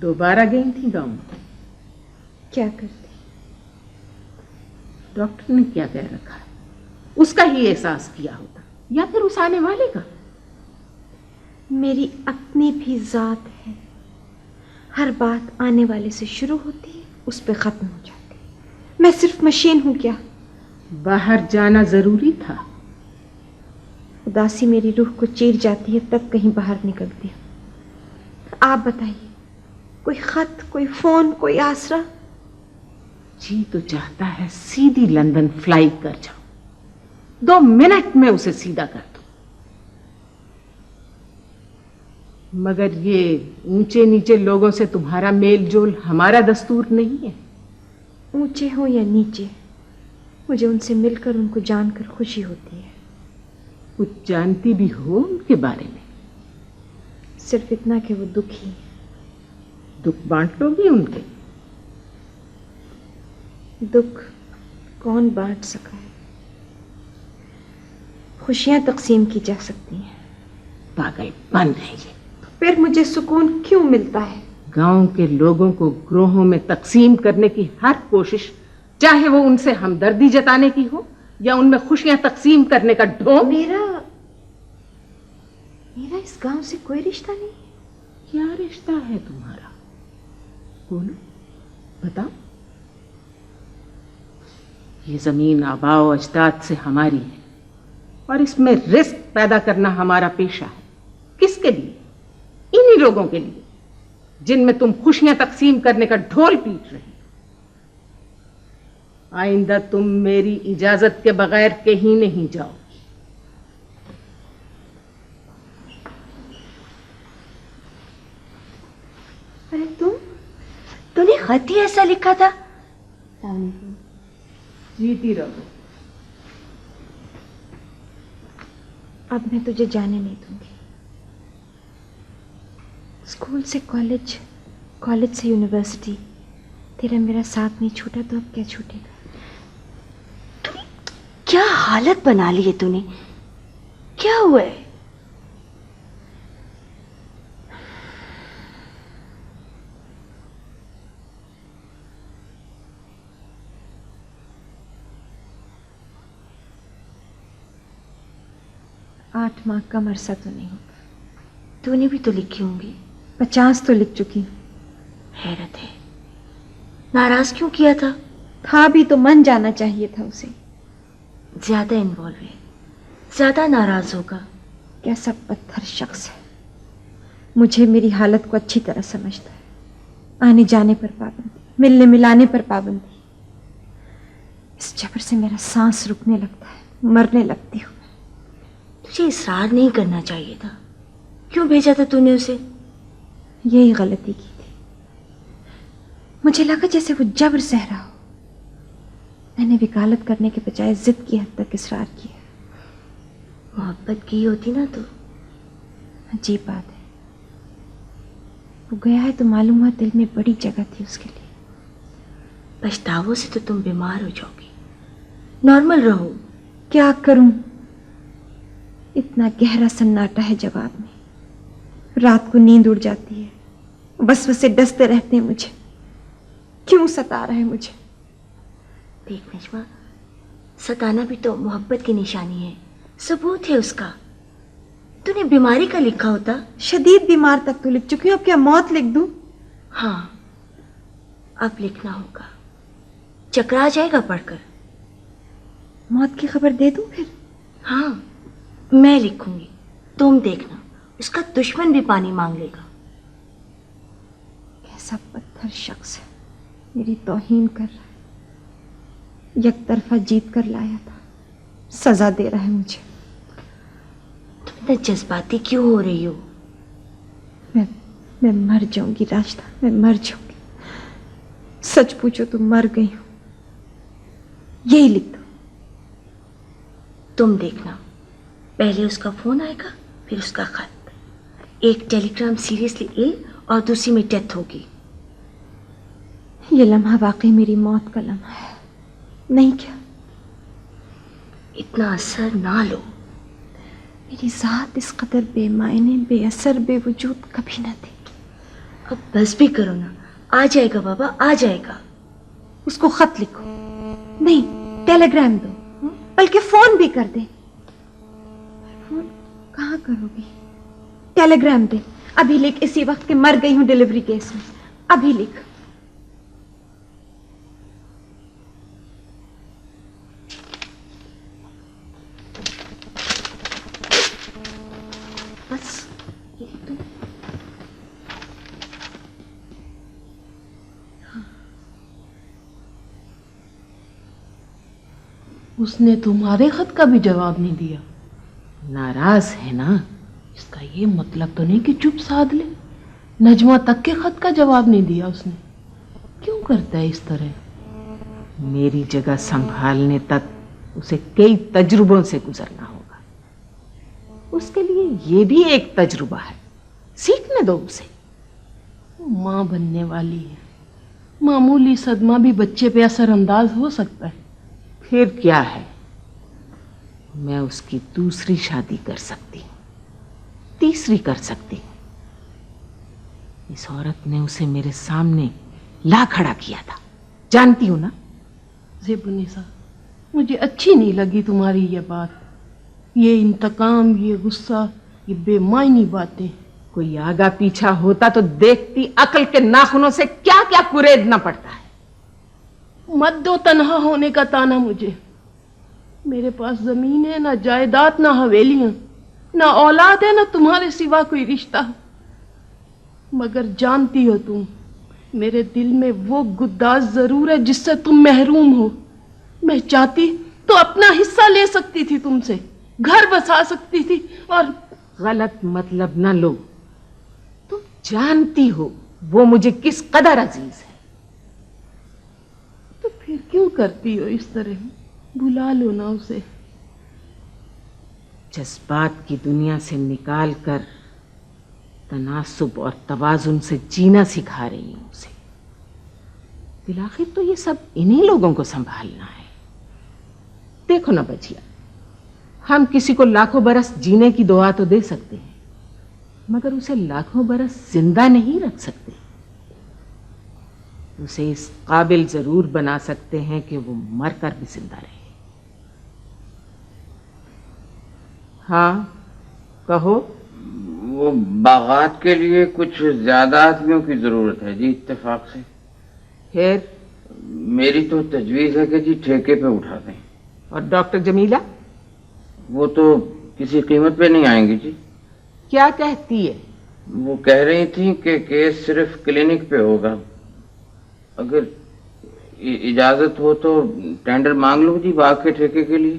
दोबारा गई थी गाँव? क्या करती? डॉक्टर ने क्या कह रखा है? उसका ही एहसास किया होता या फिर उस आने वाले का? मेरी अपनी भी जात है। हर बात आने वाले से शुरू होती है, उस पे खत्म हो जाती है। मैं सिर्फ मशीन हूं क्या? बाहर जाना जरूरी था। उदासी मेरी रूह को चीर जाती है, तब कहीं बाहर निकलती हूं। आप बताइए, कोई खत, कोई फोन, कोई आसरा? जी तो चाहता है सीधी लंदन फ्लाई कर जाऊं, 2 मिनट में उसे सीधा कर दूं। मगर ये ऊंचे नीचे लोगों से तुम्हारा मेल जोल हमारा दस्तूर नहीं है। ऊंचे हो या नीचे, मुझे उनसे मिलकर, उनको जानकर खुशी होती है। कुछ जानती भी हो उनके बारे में? सिर्फ इतना कि वो दुखी हैं। दुख बांट लोगी उनके? दुख कौन बांट सका है? खुशियां तकसीम की जा सकती हैं। पागलपन है ये। फिर मुझे सुकून क्यों मिलता है? गांव के लोगों को ग्रोहों में तकसीम करने की हर कोशिश, चाहे वो उनसे हमदर्दी जताने की हो या उनमें खुशियां तकसीम करने का ढोंग। मेरा इस गांव से कोई रिश्ता नहीं है। क्या रिश्ता है तुम्हारा? बोलो, बताओ। ये जमीन आबाओ अजदाद से हमारी है और इसमें रिस्क पैदा करना हमारा पेशा है। किसके लिए? इन्हीं लोगों के लिए जिनमें तुम खुशियां तकसीम करने का ढोल पीट रही हो। आइंदा तुम मेरी इजाजत के बगैर कहीं नहीं जाओ। अरे तूने खत ही ऐसा लिखा था? जीती रहो। अब मैं तुझे जाने नहीं दूंगी। स्कूल से कॉलेज, कॉलेज से यूनिवर्सिटी, तेरा मेरा साथ नहीं छूटा तो अब क्या छूटेगा? तूने क्या हालत बना ली है तूने? क्या हुआ है? आठ माह का अरसा तो नहीं होता। तूने भी तो लिखी होंगी। 50 तो लिख चुकी हूँ। हैरत है, नाराज क्यों किया था भी तो मन जाना चाहिए था उसे। ज्यादा इन्वॉल्व है, ज्यादा नाराज होगा। कैसा पत्थर शख्स है। मुझे मेरी हालत को अच्छी तरह समझता है। आने जाने पर पाबंदी, मिलने मिलाने पर पाबंदी। इस जबर से मेरा सांस रुकने लगता है, मरने लगती हूँ। तुझे इसरार नहीं करना चाहिए था। क्यों भेजा था तूने उसे? यही गलती की थी। मुझे लगा जैसे वो जबर सह रहा हो। मैंने वकालत करने के बजाय जिद की हद तक इसरार किया। मोहब्बत की होती ना तो। अजीब बात है, वो गया है तो मालूम हुआ दिल में बड़ी जगह थी उसके लिए। पछतावों से तो तुम बीमार हो जाओगी। नॉर्मल रहो। क्या करूं? इतना गहरा सन्नाटा है जवाब में। रात को नींद उड़ जाती है, वसवसे डसते रहते हैं मुझे। क्यों सता रहे मुझे? देख नजमा, सताना भी तो मोहब्बत की निशानी है, सबूत है उसका। तूने बीमारी का लिखा होता। शदीद बीमार तक तो लिख चुकी हूँ, अब क्या मौत लिख दूं? हाँ, अब लिखना होगा। चकरा जाएगा पढ़कर। मौत की खबर दे दूं फिर? हाँ, मैं लिखूंगी, तुम देखना। उसका दुश्मन भी पानी मांग लेगा। कैसा पत्थर शख्स है, मेरी तौहीन कर रहा है। एक तरफा जीत कर लाया था, सजा दे रहा है मुझे। तुम इतना जज्बाती क्यों हो रही हो? मैं मर जाऊंगी राजदा, मैं मर जाऊंगी। सच पूछो तो मर गई हूं। यही लिख दो। तुम देखना, पहले उसका फोन आएगा, फिर उसका खत। एक टेलीग्राम सीरियसली इल और दूसरी में डेथ होगी। ये लम्हा वाकई मेरी मौत का लम्हा है, नहीं क्या? इतना असर ना लो। मेरी जात इस कदर बेमायने, बेअसर, बेवजूद कभी न थी। اب بس بھی کرو نا, آ جائے گا بابا, آ جائے گا. اس کو خط لکھو, نہیں ٹیلی گرام دو, بلکہ فون بھی کر دے. فون کہاں کرو گی؟ ٹیلی گرام دے, ابھی لکھ, اسی وقت کہ مر گئی ہوں ڈلیوری کیس میں, ابھی لکھ. بس یہ لکھ دو. اس نے تمہارے خط کا بھی جواب نہیں دیا. ناراض ہے نا؟ اس کا یہ مطلب تو نہیں کہ چپ سادھ لے. نجمہ تک کے خط کا جواب نہیں دیا اس نے. کیوں کرتا ہے اس طرح؟ میری جگہ سنبھالنے تک اسے کئی تجربوں سے گزرنا ہوگا. اس کے لیے یہ بھی ایک تجربہ ہے, سیکھنے دو اسے. ماں بننے والی ہے, معمولی صدمہ بھی بچے پہ اثر انداز ہو سکتا ہے. پھر کیا ہے, میں اس کی دوسری شادی کر سکتی ہوں, تیسری کر سکتی ہوں. اس عورت نے اسے میرے سامنے لا کھڑا کیا تھا, جانتی ہوں نا. زیب النساء, مجھے اچھی نہیں لگی تمہاری یہ بات. یہ انتقام, یہ غصہ, یہ بے معنی باتیں. کوئی آگا پیچھا ہوتا تو دیکھتی عقل کے ناخنوں سے کیا کیا کریدنا پڑتا ہے. مت دو تنہا ہونے کا تانا مجھے. میرے پاس زمین ہے, نہ جائیداد, نہ حویلیاں, نہ اولاد ہے, نہ تمہارے سوا کوئی رشتہ. مگر جانتی ہو تم, میرے دل میں وہ گداز ضرور ہے جس سے تم محروم ہو. میں چاہتی تو اپنا حصہ لے سکتی تھی تم سے, گھر بسا سکتی تھی. اور غلط مطلب نہ لو. تم جانتی ہو وہ مجھے کس قدر عزیز ہے. تو پھر کیوں کرتی ہو اس طرح؟ بلا لو نا اسے. جذبات کی دنیا سے نکال کر تناسب اور توازن سے جینا سکھا رہی ہوں اسے. بالآخر تو یہ سب انہی لوگوں کو سنبھالنا ہے. دیکھو نا بچیا, ہم کسی کو لاکھوں برس جینے کی دعا تو دے سکتے ہیں, مگر اسے لاکھوں برس زندہ نہیں رکھ سکتے. اسے اس قابل ضرور بنا سکتے ہیں کہ وہ مر کر بھی زندہ رہے. ہاں کہو. وہ باغات کے لیے کچھ زیادہ آدمیوں کی ضرورت ہے جی, اتفاق سے. پھر میری تو تجویز ہے کہ جی ٹھیکے پہ اٹھا دیں. اور ڈاکٹر جمیلہ؟ وہ تو کسی قیمت پہ نہیں آئیں گی جی. کیا کہتی ہے؟ وہ کہہ رہی تھیں کہ کیس صرف کلینک پہ ہوگا. اگر اجازت ہو تو ٹینڈر مانگ لو جی باغ کے ٹھیکے کے لیے.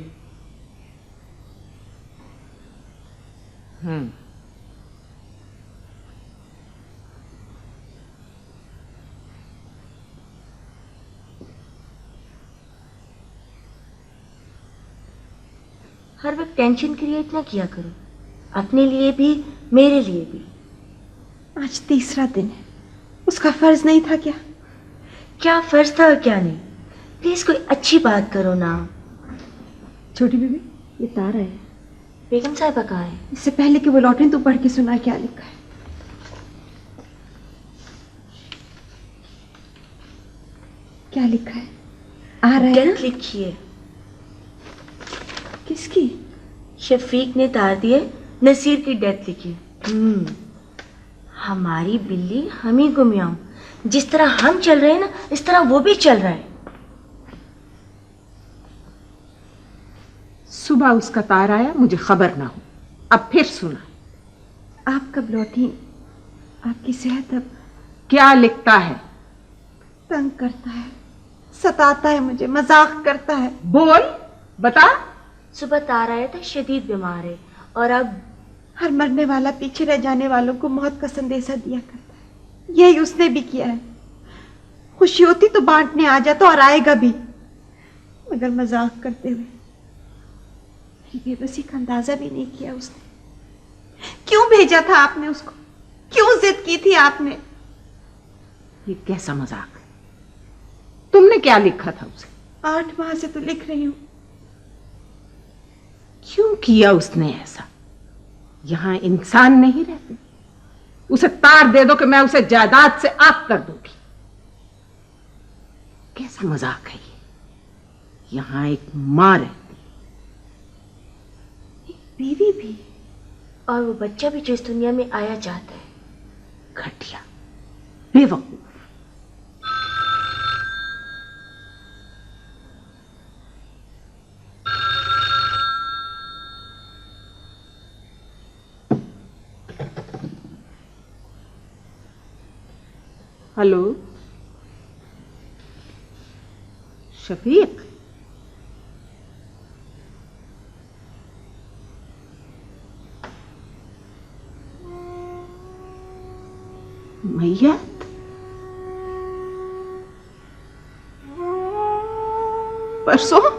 ہر وقت ٹینشن کریٹ نہ کیا کرو, اپنے لیے بھی میرے لیے بھی. آج تیسرا دن ہے, اس کا فرض نہیں تھا کیا؟ کیا فرض تھا اور کیا نہیں. پلیز کوئی اچھی بات کرو نا. چھوٹی بیوی, یہ تارا ہے. بیگم صاحبہ کہاں ہے؟ اس سے پہلے کہ وہ لوٹیں تو پڑھ کے سنا کیا لکھا ہے. کیا لکھا ہے؟ آ رہا ہے نا؟ ڈیتھ لکھی ہے. کس کی؟ شفیق نے تار دیے, نصیر کی ڈیتھ لکھی. ہماری بلی ہم ہی گمیاؤں. جس طرح ہم چل رہے ہیں نا, اس طرح وہ بھی چل رہا ہے. صبح اس کا تار آیا, مجھے خبر نہ ہو. اب پھر سنا. آپ کب لوٹی؟ آپ کی صحت اب؟ کیا لکھتا ہے؟ تنگ کرتا ہے, ستاتا ہے مجھے, مذاق کرتا ہے. بول, بتا. صبح تار آیا تھا, شدید بیمار ہے, اور اب ہر مرنے والا پیچھے رہ جانے والوں کو موت کا سندیشہ دیا کرتا ہے. یہی اس نے بھی کیا ہے. خوشی ہوتی تو بانٹنے آ جاتا, اور آئے گا بھی, مگر مذاق کرتے ہوئے. میری بے بسی کا اندازہ بھی نہیں کیا اس نے. کیوں بھیجا تھا آپ نے اس کو؟ کیوں ضد کی تھی آپ نے؟ یہ کیسا مذاق ہے؟ تم نے کیا لکھا تھا اسے؟ 8 ماہ سے تو لکھ رہی ہوں. کیوں کیا اس نے ایسا؟ یہاں انسان نہیں رہتے. उसे तार दे दो कि मैं उसे जायदाद से आग कर दूंगी। कैसा मजाक है ये? यहां एक मां रहती, एक बीवी भी, और वो बच्चा भी जो इस दुनिया में आया चाहता है। घटिया, बेवकूफ। हेलो शफीक, मैयत? परसों?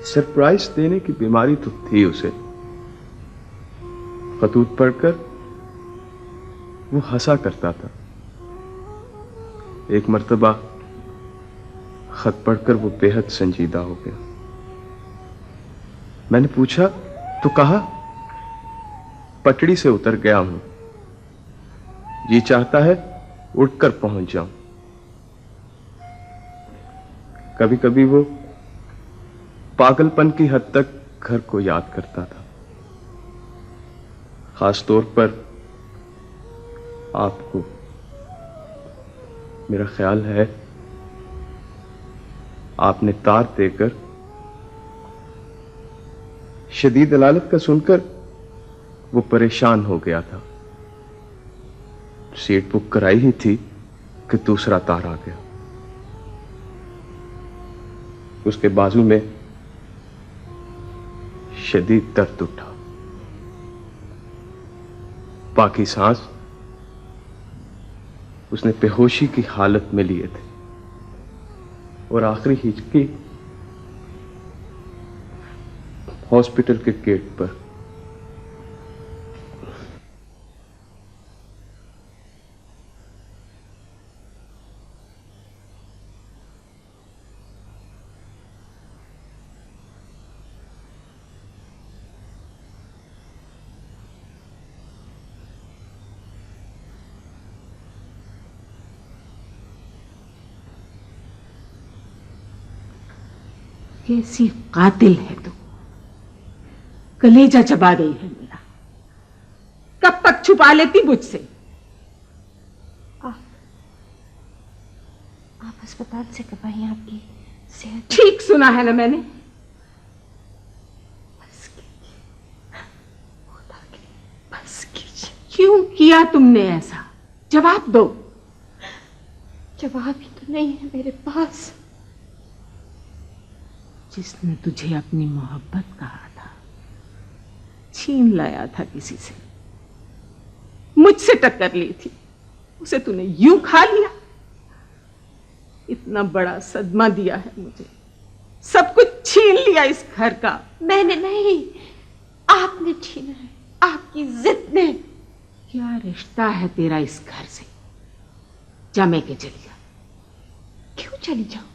सरप्राइज देने की बीमारी तो थी उसे। खतूत पढ़कर वो हंसा करता था। एक मर्तबा खत पढ़कर वो बेहद संजीदा हो गया। मैंने पूछा तो कहा, पटड़ी से उतर गया हूं, जी चाहता है उठकर पहुंच जाऊं। कभी कभी वो पागलपन की हद तक घर को याद करता था, खास तौर पर आपको। मेरा ख्याल है आपने तार देकर शदीद अलालत का सुनकर वो परेशान हो गया था। सीट बुक कराई ही थी कि दूसरा तार आ गया। उसके बाजू में शदीद दर्द उठा। बाकी सांस उसने बेहोशी की हालत में लिए थे और आखिरी हिचकी हॉस्पिटल के गेट पर। कैसी कातिल है तू, कलेजा चबा गई है मेरा। कब तक छुपा लेती मुझसे? आप अस्पताल से कब आई? आपकी सेहत ठीक सुना है ना मैंने? बस कीजिए, खुदा के बस कीजिए। क्यों किया तुमने ऐसा? जवाब दो। जवाब ही तो नहीं है मेरे पास। जिसने तुझे अपनी मोहब्बत कहा था, छीन लाया था किसी से, मुझसे टक्कर ली थी, उसे तूने यूं खा लिया। इतना बड़ा सदमा दिया है मुझे, सब कुछ छीन लिया इस घर का। मैंने नहीं, आपने छीना है, आपकी जिद ने। क्या रिश्ता है तेरा इस घर से? जा मैं के चली जा। क्यों चली जाऊं?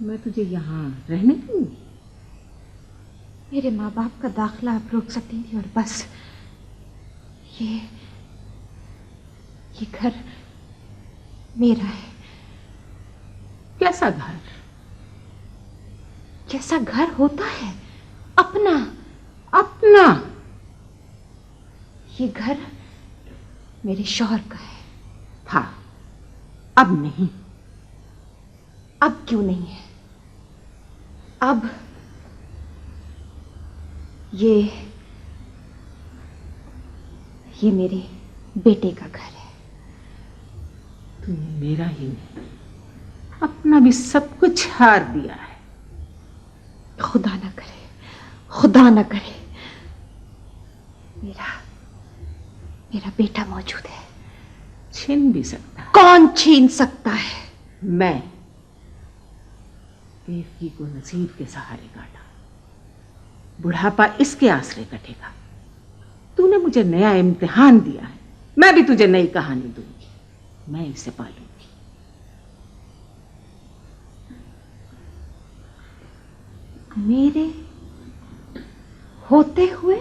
मैं तुझे यहाँ रहने दूंगी? मेरे माँ बाप का दाखिला आप रोक सकती थी और बस ये घर मेरा है। कैसा घर? जैसा घर होता है, अपना। अपना? ये घर मेरे शौहर का है। था, अब नहीं। अब क्यों नहीं है? अब ये मेरे बेटे का घर है। तूने मेरा ही नहीं, अपना भी सब कुछ हार दिया है। खुदा ना करे, खुदा ना करे, मेरा बेटा मौजूद है। छीन भी सकता है। कौन छीन सकता है? मैं बेवकी को नसीब के सहारे काटा, बुढ़ापा इसके आसरे कटेगा। तूने मुझे नया इम्तिहान दिया है, मैं भी तुझे नई कहानी दूंगी। मैं इसे पालूंगी। मेरे होते हुए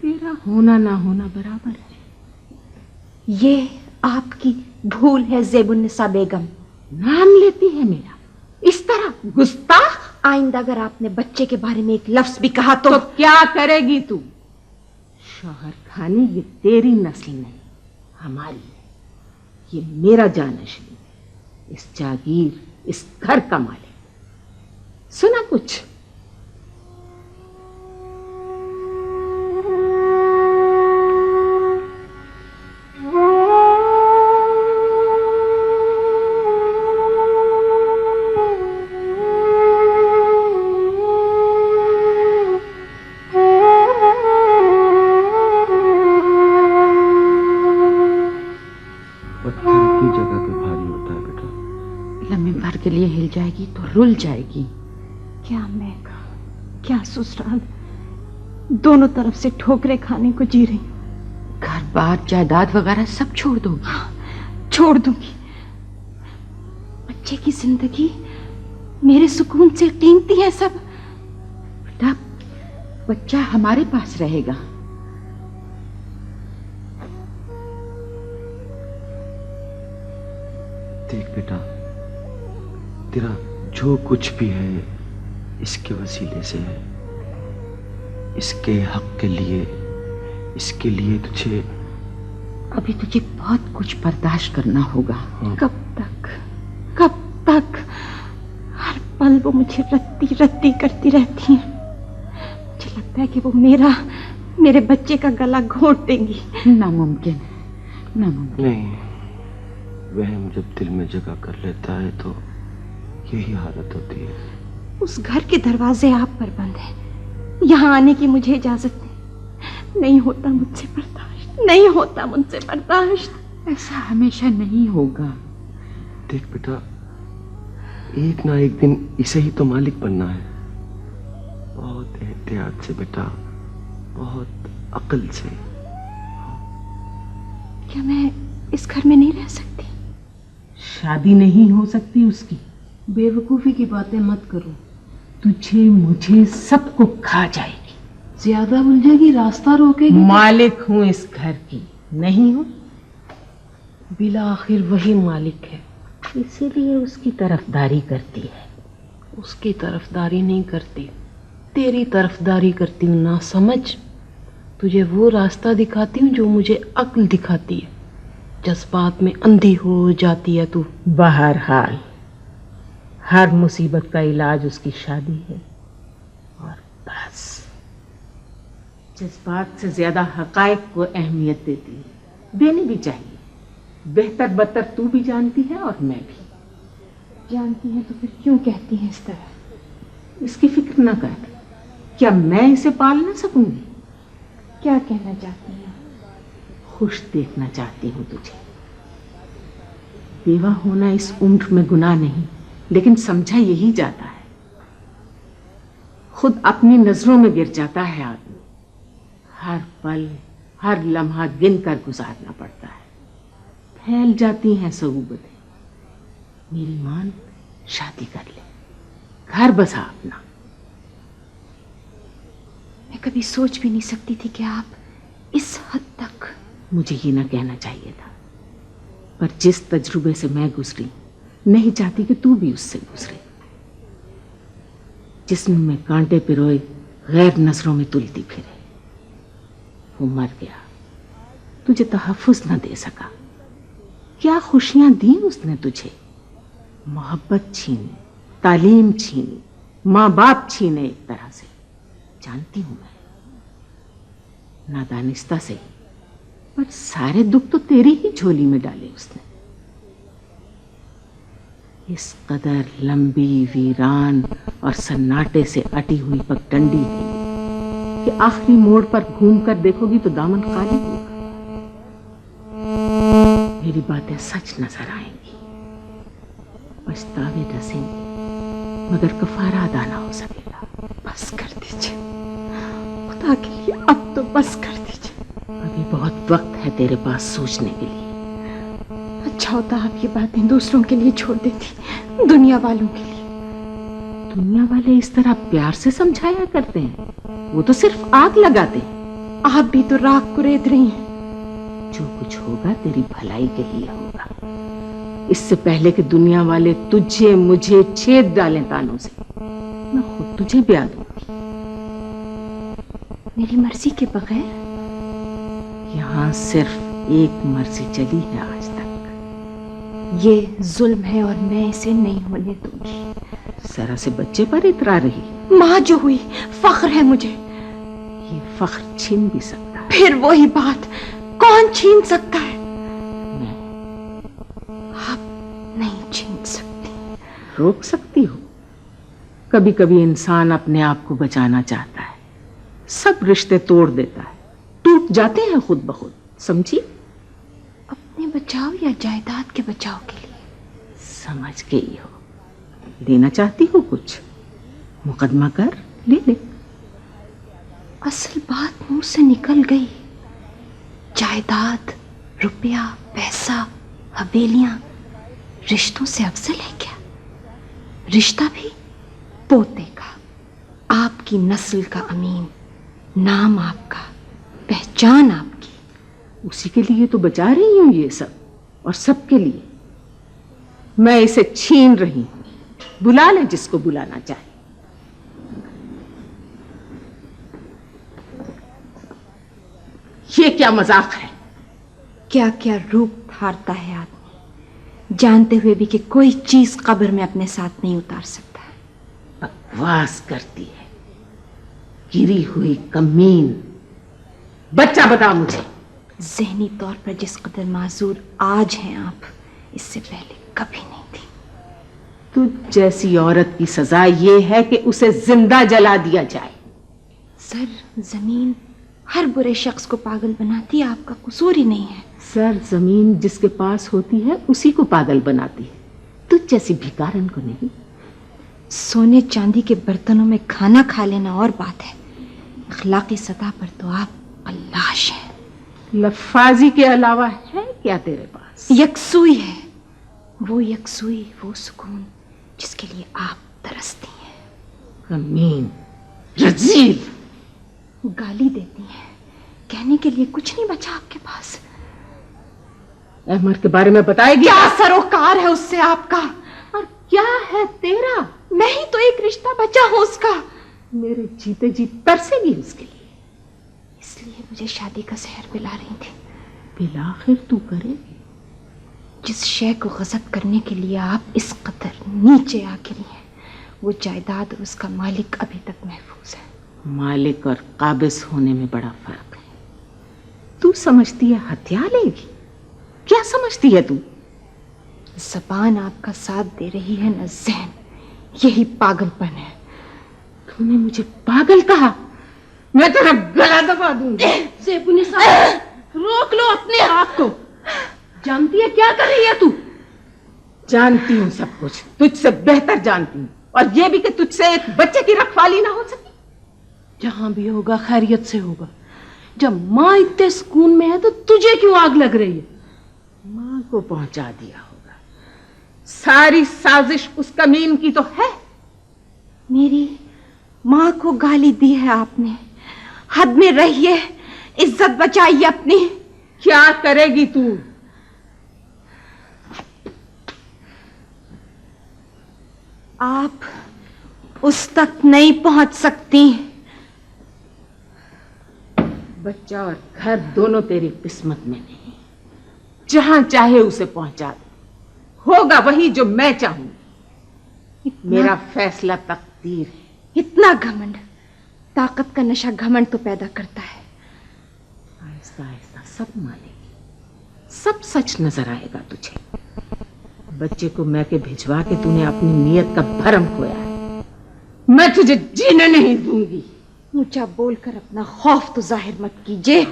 तेरा होना ना होना बराबर है। ये आपकी भूल है ज़ेबुन्निसा बेगम। नाम लेती है मेरा इस तरह गुस्ताख। आइंदा अगर आपने बच्चे के बारे में एक लफ्ज भी कहा तो क्या करेगी तू? शौहर खानी ये तेरी नस्ल नहीं, हमारी है। ये मेरा जानशीन है, इस जागीर, इस घर का मालिक। सुना कुछ? के लिए हिल जाएगी तो रुल जाएगी। क्या मैं, क्या ससुराल, दोनों तरफ से ठोकरे खाने को जी रही हूँ। घर बार जायदाद वगैरह सब छोड़ दूंगी। हाँ, छोड़ दूंगी। बच्चे की जिंदगी मेरे सुकून से कीमती है सब। बेटा, बच्चा हमारे पास रहेगा। देख बेटा, तेरा जो कुछ भी है इसके वसीले से है। इसके हक के लिए, इसके लिए तुझे अभी तुझे बहुत कुछ बर्दाश्त करना होगा। कब तक हर पल वो मुझे रत्ती रत्ती करती रहती है। मुझे लगता है कि वो मेरे बच्चे का गला घोंट देंगी। नामुमकिन नहीं, वहम जब दिल में जगह कर लेता है तो यही हालत होती है। उस घर के दरवाजे आप पर बंद हैं। यहाँ आने की मुझे इजाजत नहीं होता मुझसे बर्दाश्त, नहीं होता मुझसे बर्दाश्त। ऐसा हमेशा नहीं होगा। देख बेटा, एक ना एक दिन इसे ही तो मालिक बनना है। बहुत एहतियात से बेटा, बहुत अक्ल से। क्या मैं इस घर में नहीं रह सकती? शादी नहीं हो सकती उसकी। बेवकूफी की बातें मत करो। तुझे मुझे सबको खा जाएगी। ज्यादा उलझेगी, रास्ता रोकेगी। मालिक हूं इस घर की, नहीं हूं? बिला आखिर वही मालिक है, इसीलिए उसकी तरफदारी करती है। उसकी तरफदारी नहीं करती, तेरी तरफदारी करती हूँ। ना समझ, तुझे वो रास्ता दिखाती हूँ जो मुझे अक्ल दिखाती है। जज्बात में अंधी हो जाती है तू। बहरहाल हर मुसीबत का इलाज उसकी शादी है, और बस जज्बात से ज्यादा हकायक को अहमियत देती है। देनी भी चाहिए। बेहतर बदतर तू भी जानती है और मैं भी। जानती है तो फिर क्यों कहती है इस तरह? इसकी फिक्र ना कर। क्या मैं इसे पाल ना सकूंगी? क्या कहना चाहती है? खुश देखना चाहती हूँ तुझे। बेवा होना इस उम्र में गुनाह नहीं, लेकिन समझा यही जाता है। खुद अपनी नजरों में गिर जाता है आदमी। हर पल, हर लम्हा गिन कर गुजारना पड़ता है। फैल जाती हैं सऊबतें। मेरी मान शादी कर ले। घर बसा अपना। मैं कभी सोच भी नहीं सकती थी कि आप इस हद तक। मुझे ये ना कहना चाहिए था, पर जिस तजुर्बे से मैं गुजरी नहीं चाहती कि तू भी उससे गुजरे। जिस्म में कांटे पिरोए गैर नजरों में तुलती फिरे। वो मर गया, तुझे तहफ्फुज न दे सका। क्या खुशियां दी उसने तुझे, मोहब्बत छीनी, तालीम छीनी, माँ बाप छीने एक तरह से। जानती हूं मैं, नादानिस्ता से, पर सारे दुख तो तेरी ही झोली में डाले उसने। इस कदर लंबी, वीरान और सन्नाटे से अटी हुई पगडंडी है कि आखिरी मोड़ पर घूम कर देखोगी तो दामन खाली होगा। मेरी बातें सच नजर आएंगी, पछतावे डसेंगे, मगर कफारा अदा ना हो सकेगा। बस कर दीजिए, खुदा के लिए अब तो बस कर दीजिए। अभी बहुत वक्त है तेरे पास सोचने के लिए। अच्छा होता आप ये बातें दूसरों के लिए छोड़ देती, दुनिया वालों के लिए। दुनिया वाले इस तरह प्यार से समझाया करते हैं, वो तो सिर्फ आग लगाते हैं। आप भी तो राख को रेत रही हैं। जो कुछ होगा तेरी भलाई के लिए होगा। इससे पहले कि दुनिया वाले तुझे मुझे छेद डालें तानों से, मैं खुद तुझे ब्याह दूंगी। मेरी मर्जी के बगैर? यहाँ सिर्फ एक मर्जी चली है आज तक। ये जुल्म है और मैं इसे नहीं होने दूंगी। जरा से बच्चे पर इतरा रही। माँ जो हुई फख्र है मुझे। ये फख्र छीन भी सकता है। फिर वही बात, कौन छीन सकता है? मैं। आप नहीं छीन सकती। रोक सकती हो। कभी कभी इंसान अपने आप को बचाना चाहता है, सब रिश्ते तोड़ देता है, टूट जाते हैं खुद ब खुद। समझी? अपने बचाव या जायदाद के बचाव के लिए? समझ गई हो। देना चाहती हो कुछ? मुकदमा कर, ले ले। असल बात मुंह से निकल गई। जायदाद, रुपया, पैसा, हवेलियां रिश्तों से अफजल है क्या? रिश्ता भी पोते का, आपकी नस्ल का अमीन, नाम आपका, पहचान आपकी। उसी के लिए तो बचा रही हूं ये सब, और सबके लिए। मैं इसे छीन रही हूं। बुला ले जिसको बुलाना चाहे। ये क्या मजाक है? क्या क्या रूप धारता है आदमी, जानते हुए भी कि कोई चीज कब्र में अपने साथ नहीं उतार सकता। बकवास करती है, गिरी हुई कमीन। बच्चा बता मुझे, ज़हनी तौर पर जिस कदर माजूर आज हैं आप, इससे पहले कभी नहीं थी। तुझ जैसी औरत की सजा ये है कि उसे जिंदा जला दिया जाए। सर, जमीन हर बुरे शख्स को पागल बनाती है, आपका कसूर ही नहीं है। सर, जमीन जिसके पास होती है उसी को पागल बनाती है, तुझ जैसी भिखारन को नहीं। सोने चांदी के बर्तनों में खाना खा लेना और बात है, अखलाकी सतह पर तो आप अल्लाश हैं। लफाजी के अलावा है क्या तेरे पास? यकसुई है, वो यकसुई, वो सुकून जिसके लिए आप तरसती हैं। कमीन, रजील। गाली देती हैं, कहने के लिए कुछ नहीं बचा आपके पास। अहमद के बारे में बताएगी? क्या सरोकार है उससे आपका? और क्या है तेरा? मैं ही तो एक रिश्ता बचा हूं उसका। मेरे जीते जी तरसेगी उसके लिए। इसलिए मुझे शादी का जहर पिला रही थी। बिलाखिर तू करेगी। जिस शय को गज़ब करने के लिए आप इस कदर नीचे आ गिरी हैं, वो जायदाद और उसका मालिक अभी तक महफूज है। मालिक और काबिज होने में बड़ा फर्क है। तू समझती है हत्या लेगी? क्या समझती है तू? ज़बान आपका साथ दे रही है न ज़हन, यही पागलपन है। तूने मुझे पागल कहा? मैं तेरा गला दबा दूंगी। ज़ेबुनिसा, रोक लो अपने हाथ को। जानती है क्या कर रही है तू? जानती हूँ सब कुछ, तुझसे बेहतर जानती हूँ, और ये भी कि तुझसे एक बच्चे की रखवाली ना हो सकी। जहां भी होगा खैरियत से होगा। जब माँ इतने सुकून में है तो तुझे क्यों आग लग रही है? माँ को पहुंचा दिया होगा। सारी साजिश उस कमीन की तो है। मेरी माँ को गाली दी है आपने। हद में रहिए, इज्जत बचाइए अपनी। क्या करेगी तू? आप उस तक नहीं पहुंच सकती। बच्चा और घर दोनों तेरी किस्मत में नहीं। जहां चाहे उसे पहुंचा दे, होगा वही जो मैं चाहूंगी। मेरा फैसला तकदीर है। इतना घमंड, ताकत का नशा घमंड तो पैदा करता है। आहिस्ता आहिस्ता सब मानेगी, सब सच नजर आएगा तुझे। बच्चे को मैके भिजवा के तूने अपनी नीयत का भरम खोया है। मैं तुझे जीने नहीं दूंगी। ऊंचा बोलकर अपना खौफ तो जाहिर मत कीजिए।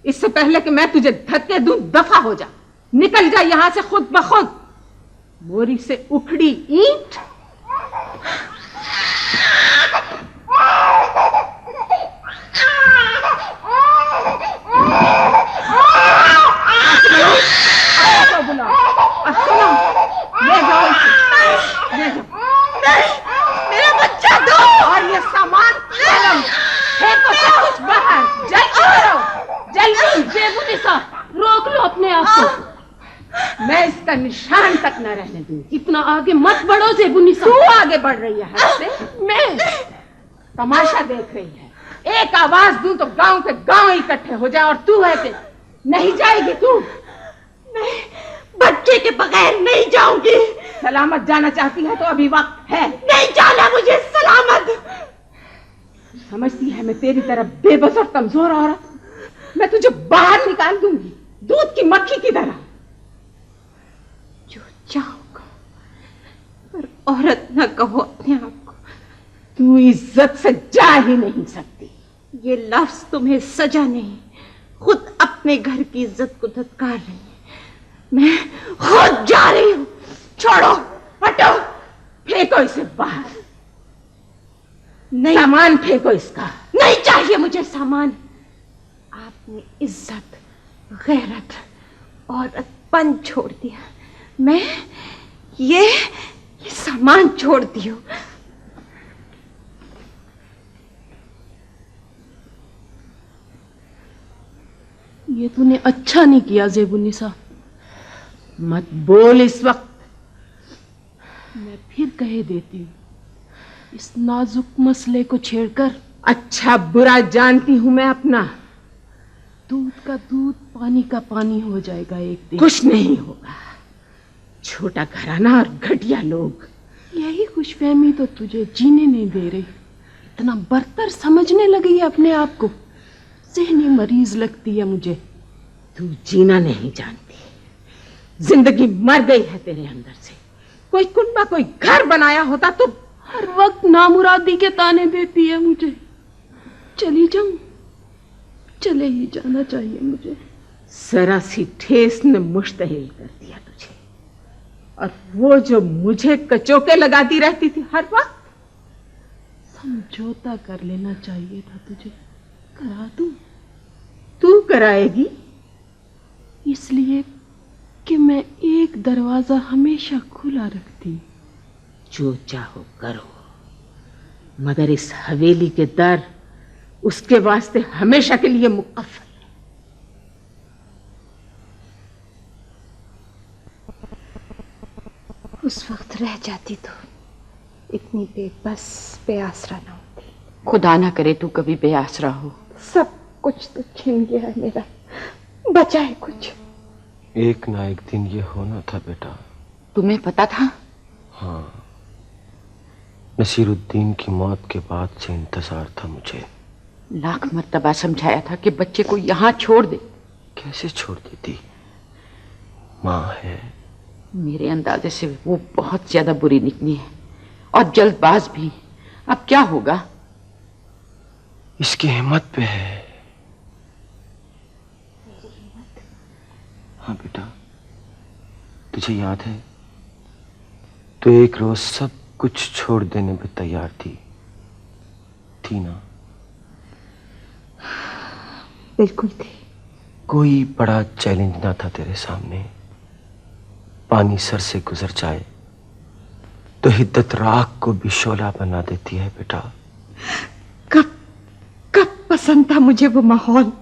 इससे पहले कि मैं तुझे धक्के दूं, दफा हो जा, निकल जा यहां से खुद ब खुद। मोरी से उखड़ी ईंट। मेरा बच्चा दो। और ये सामान फेंको सब कुछ बाहर। जल्दी करो, जल्दी। जेबुनिसा, रोक लो अपने आप को। मैं इसका निशान तक न रहने दूंगी। इतना आगे मत बढ़ो जेबुनिसा। तू आगे बढ़ रही है हद से। मैं तमाशा देख रही है। एक आवाज दूं तो गांव के गांव इकट्ठे हो जाए, और तू है कि नहीं जाएगी तू? नहीं, बच्चे के बगैर नहीं जाऊंगी। सलामत जाना चाहती है तो अभी वक्त है। नहीं जाना मुझे सलामत। समझती है मैं तेरी तरह बेबस और कमजोर औरत? मैं तुझे बाहर निकाल दूंगी, दूध की मक्खी की तरह। जो चाहोगा, पर औरत न कहो अपने आप को। तू इज्जत से जा ही नहीं सकती। ये लफ्ज तुम्हें सजा नहीं, खुद अपने घर की इज्जत को धत्कार रही है। मैं खुद जा रही हूं। छोड़ो, हटो, फेंको इसे बाहर। नहीं, सामान फेंको इसका। नहीं चाहिए मुझे सामान। आपने इज्जत, गैरत, औरतपन छोड़ दिया। मैं ये सामान छोड़ दियो। ये तूने अच्छा नहीं किया जेबुनिसा। मत बोल इस वक्त। मैं फिर कह देती हूँ, इस नाजुक मसले को छेड़कर अच्छा बुरा जानती हूं मैं अपना। दूध का दूध, पानी का पानी हो जाएगा एक दिन। कुछ नहीं होगा। छोटा घराना और घटिया लोग। यही खुशफहमी तो तुझे जीने नहीं दे रही। इतना बर्तर समझने लगी है अपने आप को। ज़हनी मरीज लगती है मुझे। तू जीना नहीं जानती। जिंदगी मर गई है तेरे अंदर से। कोई कुनबा, कोई घर बनाया होता तो। हर वक्त नामुरादी के ताने देती है मुझे। चली जाऊं? चले ही जाना चाहिए मुझे। जरा सी ठेस ने मुश्तहिल कर दिया तुझे। और वो जो मुझे कचोके लगाती रहती थी हर वक्त। समझौता कर लेना चाहिए था तुझे। करा दूं? तू कराएगी? इसलिए कि मैं एक दरवाजा हमेशा खुला रखती। जो चाहो करो, मगर इस हवेली के दर उसके वास्ते हमेशा के लिए मुकफ्फल है। उस वक्त रह जाती तो इतनी बेबस, बेआसरा न होती। खुदा ना करे तू कभी बेआसरा हो। सब कुछ तो छिन गया है मेरा, बचा है कुछ? एक ना एक दिन ये होना था बेटा। तुम्हें पता था? हाँ, नसीरुद्दीन की मौत के बाद से इंतजार था मुझे। लाख मर्तबा समझाया था कि बच्चे को यहाँ छोड़ दे। कैसे छोड़ देती? माँ है। मेरे अंदाजे से वो बहुत ज्यादा बुरी निकली है और जल्दबाज भी। अब क्या होगा? इसकी हिम्मत पे है। हाँ बेटा, तुझे याद है तो एक रोज सब कुछ छोड़ देने पे तैयार थी ना? बिल्कुल थी। कोई बड़ा चैलेंज ना था तेरे सामने। पानी सर से गुजर जाए तो हिद्दत राख को भी शोला बना देती है बेटा। कब कब पसंद था मुझे वो माहौल।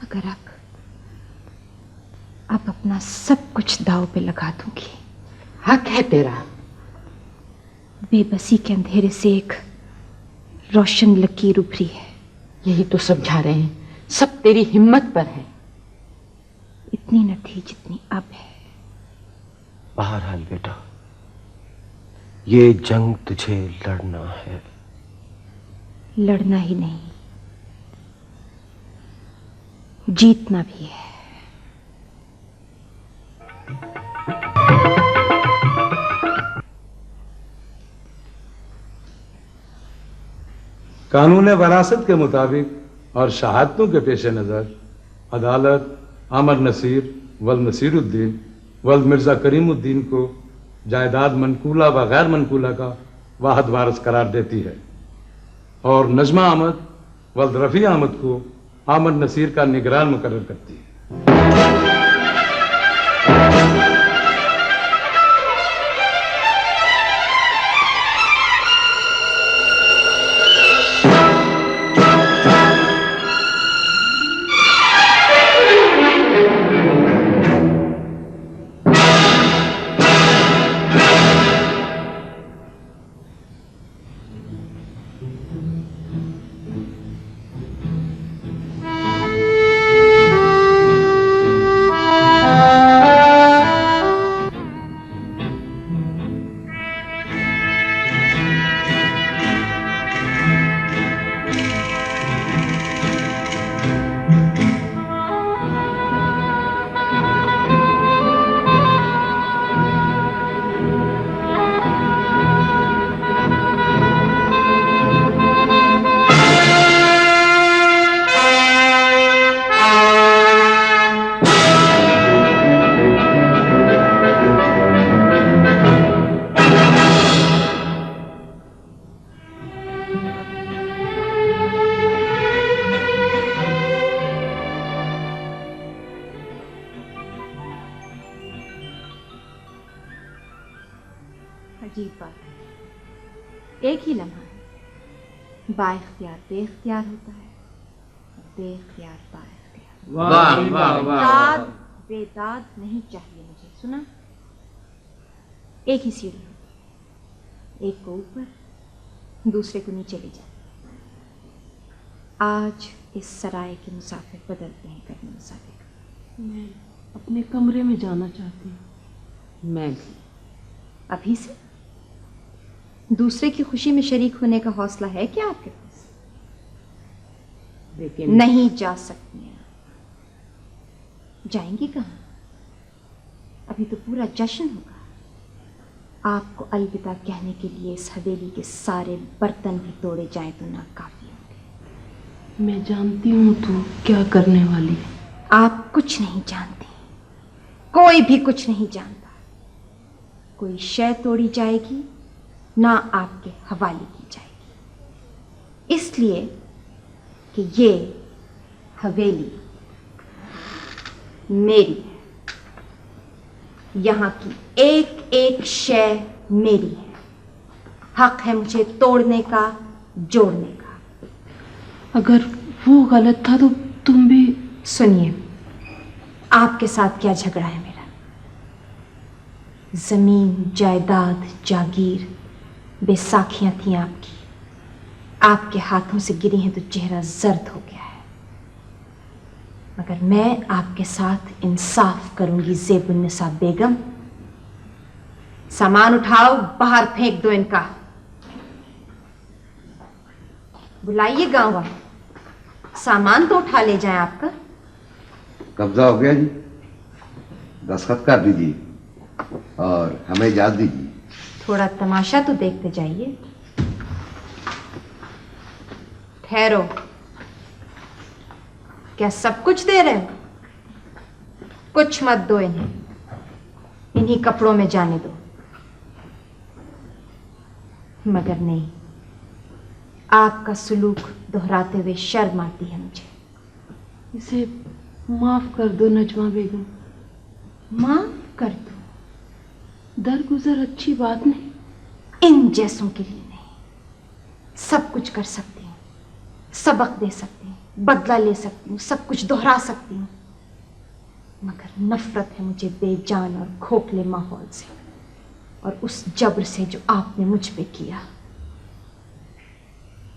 अगर अब अपना सब कुछ दांव पे लगा दूंगी। हक है तेरा। बेबसी के अंधेरे से एक रोशन लकीर उभरी है। यही तो समझा रहे हैं, सब तेरी हिम्मत पर है। इतनी न थी जितनी अब है। बहरहाल बेटा, ये जंग तुझे लड़ना है। लड़ना ही नहीं, जीतना भी है। कानून वरासत के मुताबिक और शहादतों के पेश नज़र अदालत आमर नसीर वल नसीरुद्दीन वल मिर्ज़ा करीमुद्दीन को जायदाद मनकूला व गैर मनकूला का वाहद वारस करार देती है और नजमा अहमद वल रफ़ी अहमद को आमर नसीर का निगरान मुकर्रर करती है। अजीब बात है, एक ही लम्हा है, बाइख्तियार बेख्तियार होता है, बेख्तियार बाइख्तियार। वाह वाह वाह। दाद बेदाद नहीं चाहिए मुझे, सुना? एक ही सीढ़ी हो, एक को ऊपर दूसरे को नीचे ले जाए। आज इस सराय के मुसाफिर बदलते हैं करने मुसाफिर। मैं अपने कमरे में जाना चाहती हूँ। मैं भी। अभी से? दूसरे की खुशी में शरीक होने का हौसला है क्या आपके पास? लेकिन नहीं जा सकती हैं। जाएंगी कहाँ? अभी तो पूरा जश्न होगा। आपको अलविदा कहने के लिए इस हवेली के सारे बर्तन भी तोड़े जाएं तो नाकाफी होंगे। मैं जानती हूँ तू क्या करने वाली है। आप कुछ नहीं जानती, कोई भी कुछ नहीं जानता। कोई शय तोड़ी जाएगी ना आपके हवाले की जाएगी, इसलिए कि ये हवेली मेरी है। यहाँ की एक एक शय मेरी है। हक है मुझे तोड़ने का, जोड़ने का। अगर वो गलत था तो तुम भी। सुनिए, आपके साथ क्या झगड़ा है मेरा? जमीन जायदाद जागीर बेसाखियां थी आपकी, आपके हाथों से गिरी हैं तो चेहरा जर्द हो गया है। मगर मैं आपके साथ इंसाफ करूंगी ज़ेबुन्निसा बेगम। सामान उठाओ, बाहर फेंक दो इनका। बुलाइए गांव वाले, सामान तो उठा ले जाएं आपका। कब्जा हो गया जी, दस्तखत कर दीजिए और हमें इजाजत दीजिए। थोड़ा तमाशा तो देखते जाइए। ठहरो, क्या सब कुछ दे रहे हो? कुछ मत दो इन्हें, इन्हीं कपड़ों में जाने दो। मगर नहीं, आपका सुलूक दोहराते हुए शर्म आती है मुझे। इसे माफ कर दो नजमा बेगम। माफ कर दो? दरगुजर अच्छी बात नहीं। इन जैसों के लिए नहीं। सब कुछ कर सकती हूँ, सबक दे सकती हूँ, बदला ले सकती हूँ, सब कुछ दोहरा सकती हूँ, मगर नफरत है मुझे बेजान और खोखले माहौल से और उस जबर से जो आपने मुझ पे किया।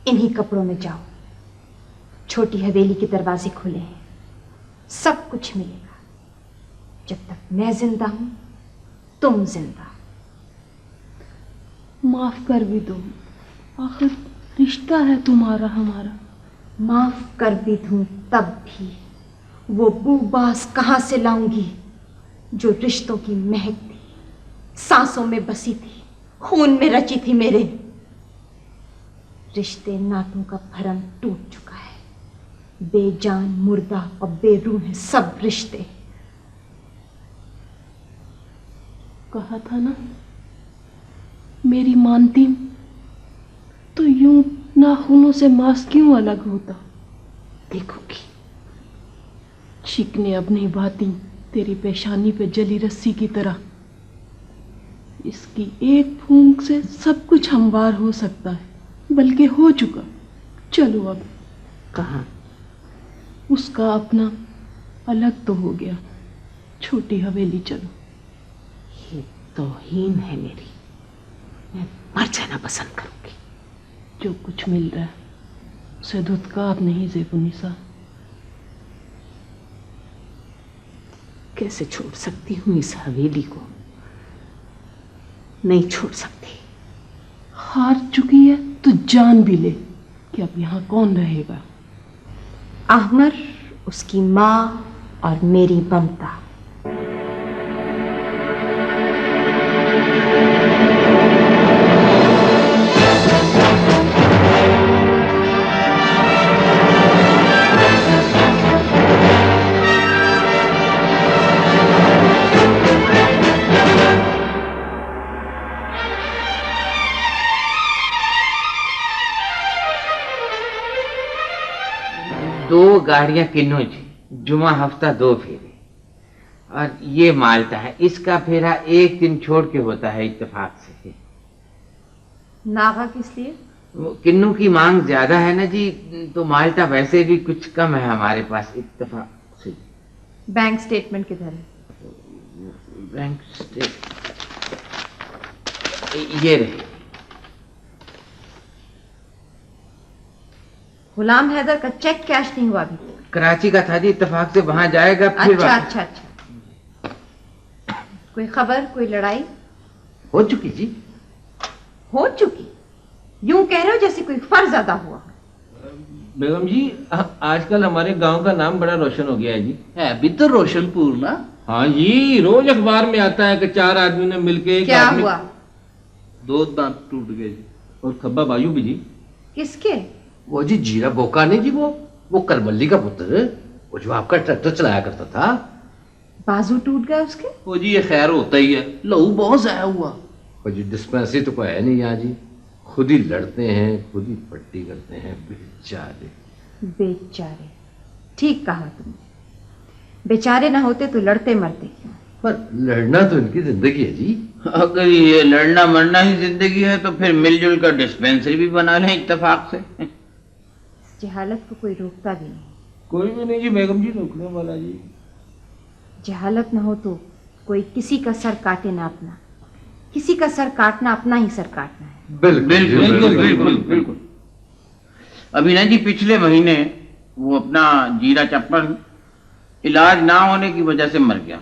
इन्हीं कपड़ों में जाओ, छोटी हवेली के दरवाजे खुले हैं, सब कुछ मिलेगा। जब तक मैं जिंदा हूं तुम जिंदा। माफ कर भी दो, आखिर रिश्ता है तुम्हारा हमारा। माफ कर भी दूं तब भी वो बूबास कहां से लाऊंगी जो रिश्तों की महक थी, सांसों में बसी थी, खून में रची थी मेरे। रिश्ते नातों का भरम टूट चुका है, बेजान मुर्दा और बेरूह हैं सब रिश्ते। कहा था ना मेरी मानती तो यूं नाखूनों से मांस क्यों अलग होता। देखोगी चिकने अब नहीं भाती तेरी पेशानी पे जली रस्सी की तरह। इसकी एक फूंक से सब कुछ हमवार हो सकता है, बल्कि हो चुका। चलो अब। कहाँ? उसका अपना अलग तो हो गया, छोटी हवेली चलो। ये तौहीन है मेरी, मैं मर जाना पसंद करूंगी। जो कुछ मिल रहा है उसे धुतकार नहीं ज़ेबुनिसा। कैसे छोड़ सकती हूँ इस हवेली को? नहीं छोड़ सकती। हार चुकी है तो जान भी ले कि अब यहाँ कौन रहेगा। आहमर, उसकी माँ और मेरी ममता। दो गाड़ियां किन्नौज, जुमा हफ्ता 2 फेरे, और ये माल्टा है। इसका फेरा 1 दिन छोड़ के होता है इत्तेफाक से। नागा किस लिए? वो किन्नू की मांग ज्यादा है ना जी, तो माल्टा वैसे भी कुछ कम है हमारे पास इत्तेफाक से। बैंक स्टेटमेंट किधर है? बैंक स्टेट ये रहे। गुलाम हैदर का चेक कैश नहीं हुआ अभी? कराची का था जी, इत्तेफाक से वहां जाएगा फिर। अच्छा। कोई खबर, कोई लड़ाई? हो चुकी जी। हो चुकी? यूं कह रहे हो जैसे कोई फर्ज अदा हुआ। बेगम जी, आजकल हमारे गांव का नाम बड़ा रोशन हो गया है जी। है अभी तो रोशनपुर ना? हाँ जी, रोज अखबार में आता है कि 4 आदमी ने मिलके। क्या हुआ? 2 दांत टूट गए जी, और खब्बा बायू भी जी। किसके? वो जी जीरा बोका नहीं जी, वो करमल्ली का पुत्र, वो जो आपका ट्रैक्टर चलाया करता था। बाजू टूट गया उसके? वो जी ये खैर होता ही है, लहू बहुत जाया हुआ। वो जी डिस्पेंसरी तो कोई है नहीं यहाँ जी, खुद ही लड़ते हैं, खुद ही पट्टी करते हैं, बेचारे। बेचारे, ठीक कहा तुमने। बेचारे ना होते तो लड़ते मरते क्यों? पर लड़ना तो इनकी जिंदगी है जी। अगर ये लड़ना मरना ही जिंदगी है तो फिर मिलजुल कर डिस्पेंसरी भी बना लें इत्तेफाक से। इस जहालत को कोई रोकता भी नहीं। कोई भी नहीं जी बेगम जी, रोकने वाला जी। जहालत ना हो तो कोई किसी का सर काटे ना अपना, किसी का सर काटना अपना ही सर काटना है। बिल्कुल। अभी ना जी पिछले महीने वो अपना जीरा चप्पल इलाज ना होने की वजह से मर गया।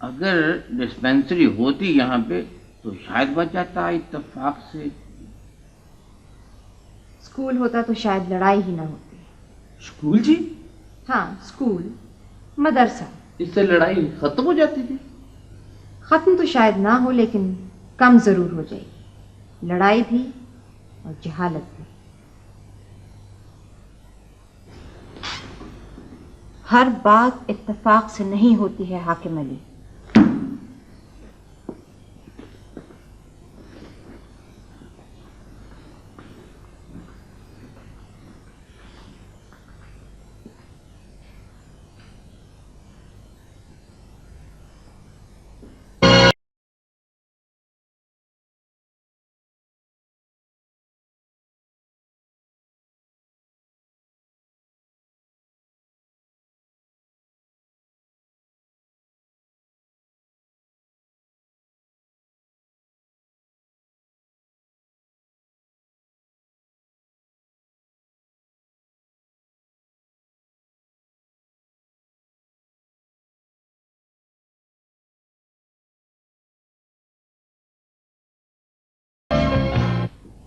अगर डिस्पेंसरी होती यहाँ पे तो शायद बच जाता इत्तेफाक से। स्कूल होता तो शायद लड़ाई ही ना होती। स्कूल जी? हाँ, स्कूल, मदरसा। इससे लड़ाई खत्म हो जाती थी। खत्म तो शायद ना हो, लेकिन कम जरूर हो जाएगी। लड़ाई भी और जहालत भी। हर बात इत्तेफाक से नहीं होती है हाकिम अली।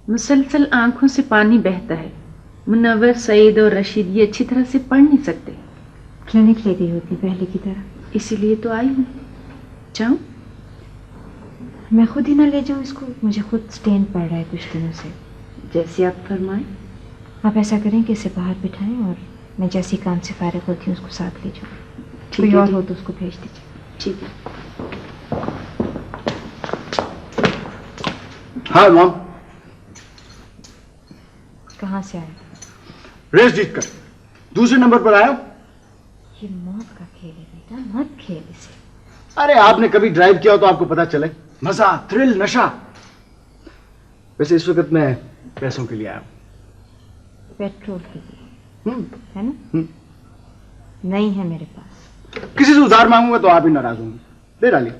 मुसलसल आंखों से पानी बहता है। मुनव्वर, सईद और रशीद ये अच्छी तरह से पढ़ नहीं सकते। क्लिनिक ले गई होती पहले की तरह, इसीलिए तो आई हूँ। जाऊँ? मैं खुद ही ना ले जाऊँ इसको, मुझे खुद स्टेन पड़ रहा है कुछ दिनों से। जैसे आप फरमाएं। आप ऐसा करें कि इसे बाहर बिठाएं और मैं जैसी काम से फारिग होती हूँ उसको साथ ले जाऊँ। कोई और हो तो उसको भेज दीजिए। ठीक है। हाँ मॉम। कहाँ से आए? रेस जीत कर दूसरे नंबर पर आया। ये मौत का खेल है बेटा, मत खेल इसे। अरे आपने कभी ड्राइव किया हो तो आपको पता चले, मजा, थ्रिल, नशा। वैसे इस वक्त मैं पैसों के लिए आया हूं। पेट्रोल के लिए है ना? नहीं है मेरे पास। किसी से उधार मांगूंगा तो आप ही नाराज होंगे। दे डालिए।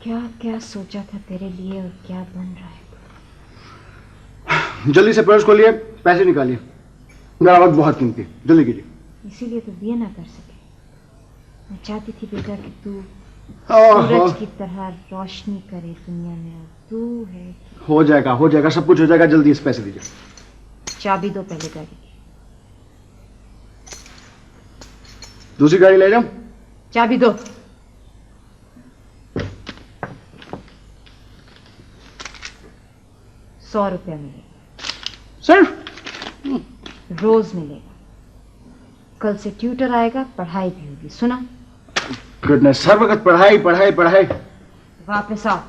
क्या क्या सोचा था तेरे लिए और क्या बन रहा है? जल्दी से पर्स खोलिए, पैसे निकालिए। मेरा वक्त बहुत कीमती है, जल्दी कीजिए। इसीलिए तो बीए ना कर सके। मैं चाहती थी बेटा कि तू सूरज की तरह रोशनी करे दुनिया में, और तू है। हो जाएगा, सब कुछ हो जाएगा। जल्दी से पैसे दीजिए। चाबी दो पहले गाड़ी की। दूसरी गाड़ी ले जाऊं? चाबी दो। ₹100 मिलेगा सिर्फ? रोज मिलेगा। कल से ट्यूटर आएगा, पढ़ाई भी होगी, सुना? गुडनेस, हर वक्त पढ़ाई पढ़ाई पढ़ाई। वापस आओ।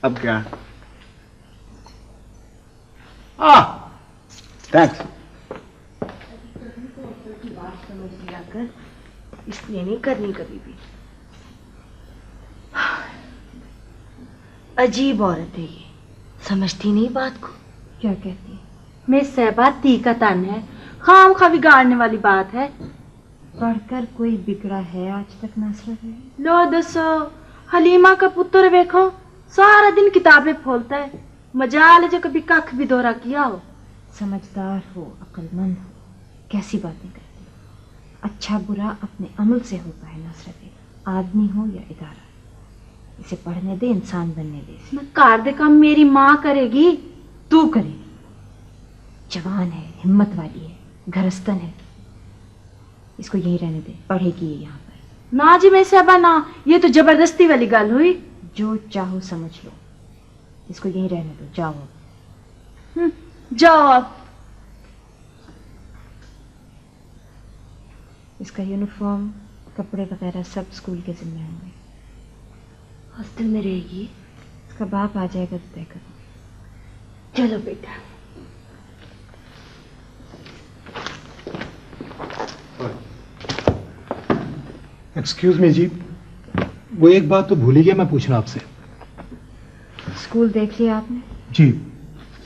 अब क्या? थैंक्स। इसलिए नहीं करनी कभी भी। अजीब औरत है ये, समझती नहीं बात को। क्या कहती है? मैं सहबात ती का तन है, खाम खा बिगाड़ने वाली बात है। पढ़कर कोई बिगड़ा है आज तक नासरत है? लो दसो, हलीमा का पुत्र देखो, सारा दिन किताबें खोलता है। मजाल जो कभी कख भी दौरा किया हो। समझदार हो, अक्लमंद हो, कैसी बातें करती हो। अच्छा बुरा अपने अमल से होता है नासरत, आदमी हो या इदारा। इसे पढ़ने दे, इंसान बनने दे। मैं कार दे काम मेरी माँ करेगी। तू करेगी। जवान है, हिम्मत वाली है, घरस्तन है। इसको यहीं रहने दे, पढ़ेगी ये यहाँ पर। ना जी मैं सहबा ना, ये तो जबरदस्ती वाली गल हुई। जो चाहो समझ लो, इसको यहीं रहने दो। जाओ जाओ आप। इसका यूनिफॉर्म, कपड़े वगैरह सब स्कूल के जिम्मे होंगे। हॉस्टल में रहेगी? इसका बाप आ जाएगा तो तय करो। चलो बेटा। एक्सक्यूज मी जी, वो एक बात तो भूल ही गया मैं पूछना आपसे। स्कूल देख लिया आपने? जी,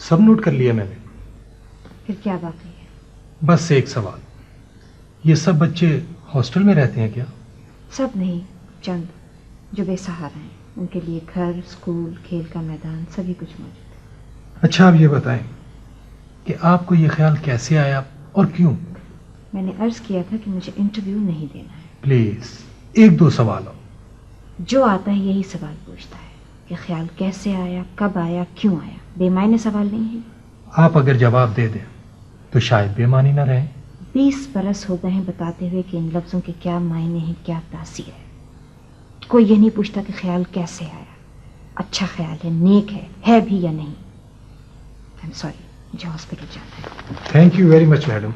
सब नोट कर लिया मैंने। फिर क्या बाकी है? बस एक सवाल, ये सब बच्चे हॉस्टल में रहते हैं क्या? सब नहीं, चंद जो बेसहारा हैं, उनके लिए घर, स्कूल, खेल का मैदान, सभी कुछ मौजूद है। अच्छा, आप ये बताएं कि आपको ये ख्याल कैसे आया और क्यों? मैंने अर्ज किया था कि मुझे इंटरव्यू नहीं देना है। प्लीज एक दो सवाल हो। जो आता है यही सवाल पूछता है कि ख्याल कैसे आया, कब आया, क्यों आया। बेमायने सवाल नहीं है। आप अगर जवाब दे दें तो शायद बेमानी ना रहे। 20 बरस हो गए हैं बताते हुए कि इन लफ्जों के क्या मायने हैं, क्या तासीर है। कोई ये नहीं पूछता कि ख्याल कैसे आया। अच्छा ख्याल है, नेक है भी या नहीं। आई एम सॉरी, मुझे हॉस्पिटल जाना है। Thank you very much madam.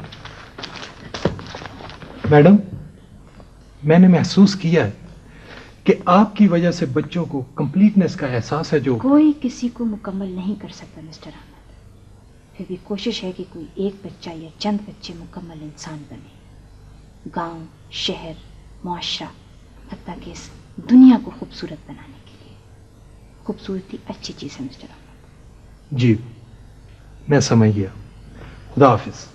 Madam, मैंने महसूस किया है कि आपकी वजह से बच्चों को कंप्लीटनेस का एहसास है। जो कोई किसी को मुकम्मल नहीं कर सकता मिस्टर अहमद, फिर भी कोशिश है कि कोई एक बच्चा या चंद बच्चे मुकम्मल इंसान बने। गांव, शहर, मुआशरा, हत्ता कि इस दुनिया को खूबसूरत बनाने के लिए। खूबसूरती अच्छी चीज़ है मिस्टर अहमद। जी, मैं समझ गया। खुदा हाफिज।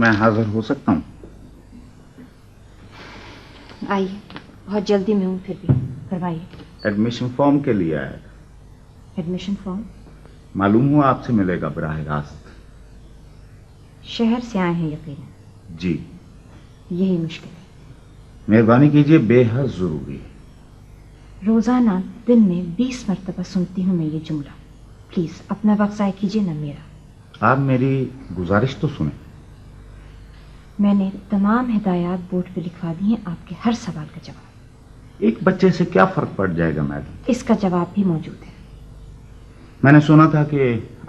मैं हाजिर हो सकता हूँ? आइए, बहुत जल्दी में हूँ, फिर भी करवाइए। एडमिशन फॉर्म के लिए आया। Admission form? मालूम हुआ आपसे मिलेगा बराह रास्त। शहर से आए हैं यकीनन। जी, यही मुश्किल है। मेहरबानी कीजिए, बेहद जरूरी है। रोजाना दिन में 20 मरतबा सुनती हूँ मैं ये जुमला। प्लीज अपना वक्त ज़ाया कीजिए ना मेरा। आप मेरी गुजारिश तो सुने। मैंने तमाम हिदायत बोर्ड पे लिखवा दी हैं, आपके हर सवाल का जवाब। एक बच्चे से क्या फर्क पड़ जाएगा मैडम? इसका जवाब भी मौजूद है। मैंने सुना था कि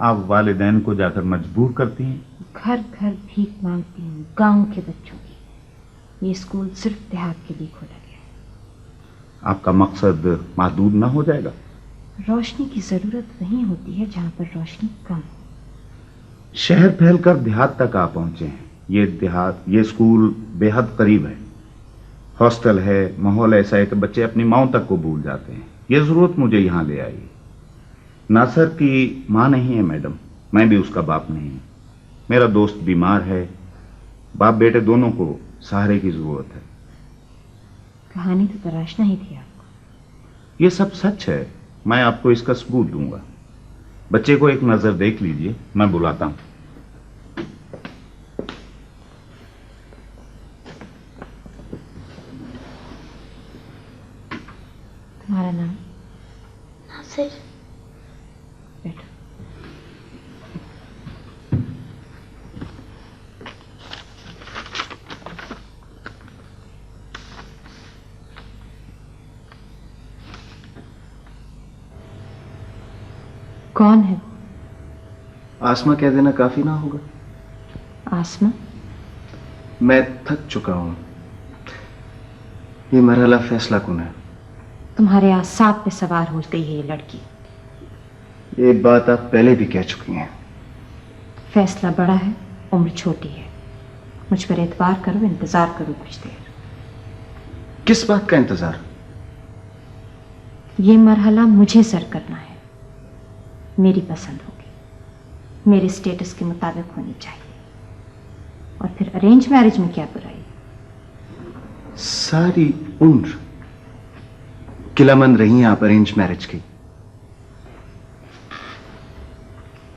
आप वालिदैन को जाकर मजबूर करती हैं। घर घर भीख मांगती हूँ गांव के बच्चों की। ये स्कूल सिर्फ देहात के लिए खोला गया है। आपका मकसद महदूद ना हो जाएगा? रोशनी की जरूरत वहीं होती है जहाँ पर रोशनी कम हो। शहर फैलकर देहात तक आ पहुंचे हैं। ये स्कूल बेहद करीब है। हॉस्टल है, माहौल ऐसा है कि बच्चे अपनी माँ तक को भूल जाते हैं। ये जरूरत मुझे यहाँ ले आई। नासर की माँ नहीं है मैडम, मैं भी उसका बाप नहीं हूँ। मेरा दोस्त बीमार है, बाप बेटे दोनों को सहारे की जरूरत है। कहानी तो तराशना ही थी आपको। ये सब सच है, मैं आपको इसका सबूत दूंगा। बच्चे को एक नजर देख लीजिए, मैं बुलाता हूँ। तुम्हारा नाम? नासिर। बैठो। कौन है? आसमा कह देना काफी ना होगा? आसमा? मैं थक चुका हूं। ये मरहला फैसला कौन है? तुम्हारे आसाब पे सवार हो गई है ये लड़की। ये बात आप पहले भी कह चुकी हैं। फैसला बड़ा है, उम्र छोटी है। मुझ पर एतबार करो, इंतजार करो कुछ देर। किस बात का इंतजार? ये मरहला मुझे सर करना है। मेरी पसंद होगी, मेरे स्टेटस के मुताबिक होनी चाहिए। और फिर अरेंज मैरिज में क्या बुराई? सारी उम्र किलामंद रही हैं आप अरेंज मैरिज की।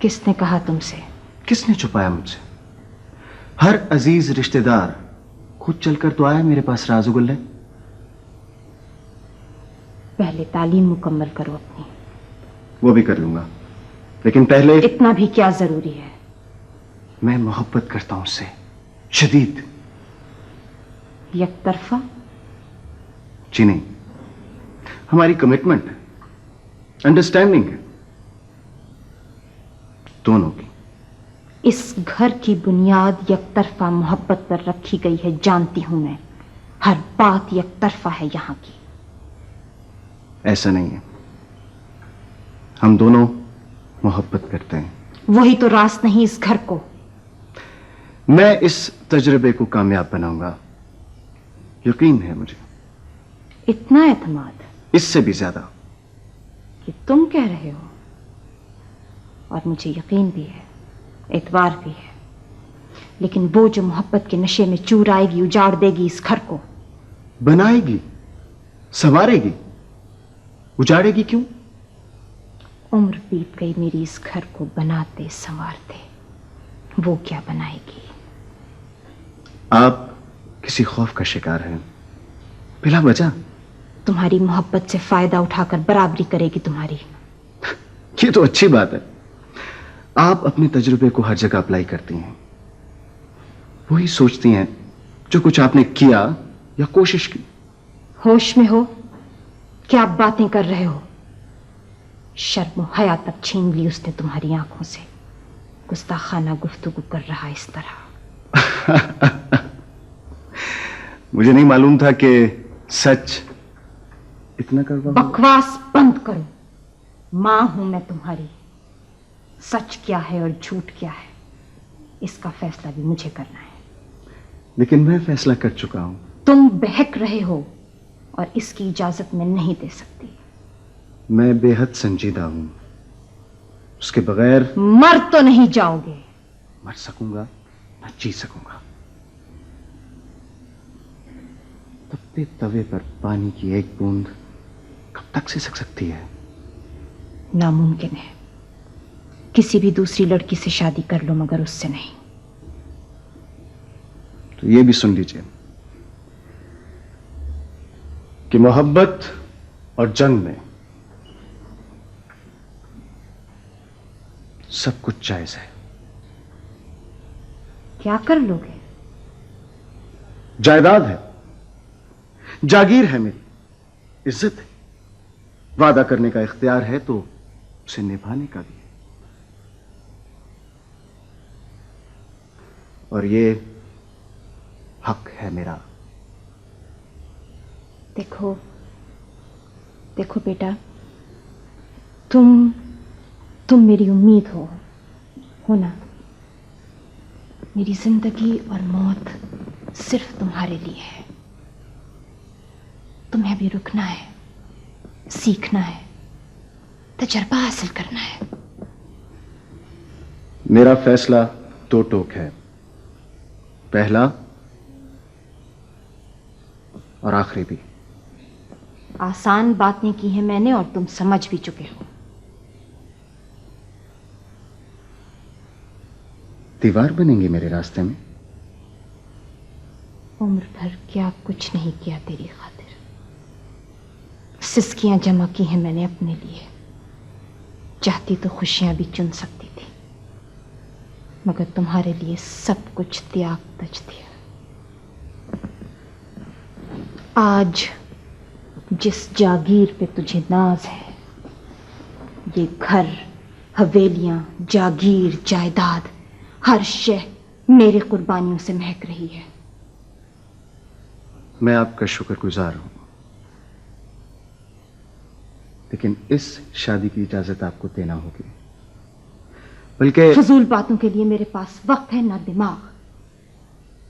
किसने कहा तुमसे? किसने छुपाया मुझसे? हर अजीज रिश्तेदार खुद चलकर तो आया मेरे पास राजुगुल्ले। पहले तालीम मुकम्मल करो अपनी। वो भी कर लूंगा, लेकिन पहले इतना भी क्या जरूरी है? मैं मोहब्बत करता हूं उससे, शदीद। एक तरफा? जी नहीं, हमारी कमिटमेंट है, अंडरस्टैंडिंग है दोनों की। इस घर की बुनियाद एक तरफा मोहब्बत पर रखी गई है, जानती हूं मैं। हर बात एक तरफा है यहां की। ऐसा नहीं है, हम दोनों मोहब्बत करते हैं। वही तो रास नहीं इस घर को। मैं इस तजुर्बे को कामयाब बनाऊंगा, यकीन है मुझे। इतना एतमाद? इससे भी ज्यादा। कि तुम कह रहे हो, और मुझे यकीन भी है, एतबार भी है। लेकिन वो जो मोहब्बत के नशे में चूर आएगी, उजाड़ देगी इस घर को। बनाएगी, संवारेगी, उजाड़ेगी क्यों? उम्र बीत गई मेरी इस घर को बनाते संवारते, वो क्या बनाएगी? आप किसी खौफ का शिकार हैं, बिला वजह। तुम्हारी मोहब्बत से फायदा उठाकर बराबरी करेगी तुम्हारी। ये तो अच्छी बात है, आप अपने तजुर्बे को हर जगह अप्लाई करती हैं। वही सोचती हैं जो कुछ आपने किया या कोशिश की। होश में हो? क्या बातें कर रहे हो? शर्म हया तक छीन ली उसने तुम्हारी आंखों से। गुस्ताखाना गुफ्तगू कर रहा इस तरह। मुझे नहीं मालूम था कि सच इतना करवा। बकवास बंद करो। मां हूं मैं तुम्हारी। सच क्या है और झूठ क्या है, इसका फैसला भी मुझे करना है। लेकिन मैं फैसला कर चुका हूं। तुम बहक रहे हो और इसकी इजाजत मैं नहीं दे सकती। मैं बेहद संजीदा हूं, उसके बगैर मर तो नहीं जाओगे। मर सकूंगा ना जी सकूंगा। तपते तवे पर पानी की एक बूंद कब तक सिसक सकती है? नामुमकिन है। किसी भी दूसरी लड़की से शादी कर लो, मगर उससे नहीं। तो ये भी सुन लीजिए कि मोहब्बत और जंग में सब कुछ जायज है। क्या कर लोगे? जायदाद है, जागीर है, मेरी इज्जत है। वादा करने का इख्तियार है तो उसे निभाने का भी है। और ये हक है मेरा। देखो देखो बेटा, तुम मेरी उम्मीद हो ना। मेरी जिंदगी और मौत सिर्फ तुम्हारे लिए है। तुम्हें अभी रुकना है, सीखना है, तजर्बा हासिल करना है। मेरा फैसला दो टोक है, पहला और आखिरी भी। आसान बातें की हैं मैंने और तुम समझ भी चुके हो। दीवार बनेंगी मेरे रास्ते में? उम्र भर क्या कुछ नहीं किया तेरी खातिर। सिस्कियां जमा की हैं मैंने अपने लिए। चाहती तो खुशियां भी चुन सकती थी, मगर तुम्हारे लिए सब कुछ त्याग तज दिया। आज जिस जागीर पे तुझे नाज है, ये घर, हवेलियां, जागीर, जायदाद, हर शय मेरी कुर्बानियों से महक रही है। मैं आपका शुक्रगुजार हूं, लेकिन इस शादी की इजाजत आपको देना होगी। बल्कि फजूल बातों के लिए मेरे पास वक्त है ना दिमाग।